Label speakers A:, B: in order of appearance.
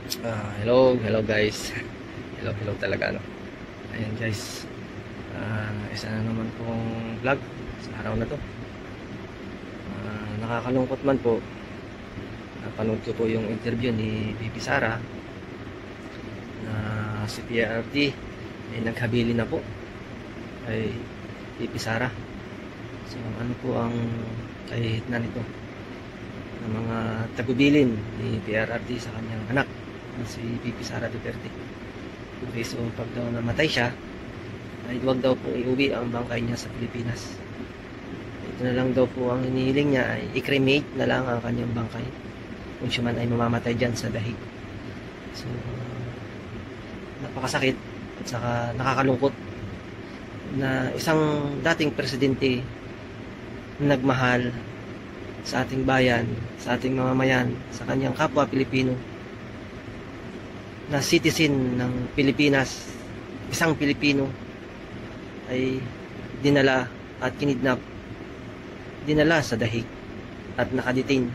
A: Hello guys. Hello talaga, no. Ayan guys. Isa na naman pong vlog sa araw na to. Nakakalungkot man po. Napanood ko po yung interview ni Bibi Sara na si PRRD ay naghabili na po kay Bibi Sara. So ano po ang kahit na nito ng mga tagubilin ni PRRD sa kanyang anak si Bibi Sara Duterte. Okay, so pag daw namatay siya ay huwag daw po iuwi ang bangkay niya sa Pilipinas. Ito na lang daw po ang hinihiling niya, ay i-cremate na lang ang kanyang bangkay kung siya man ay mamamatay dyan sa dahig. So napakasakit at saka nakakalungkot na isang dating presidente nagmahal sa ating bayan, sa ating mamamayan, sa kanyang kapwa Pilipino, na citizen ng Pilipinas, isang Pilipino ay dinala at kinidnap, dinala sa dahig at nakadetain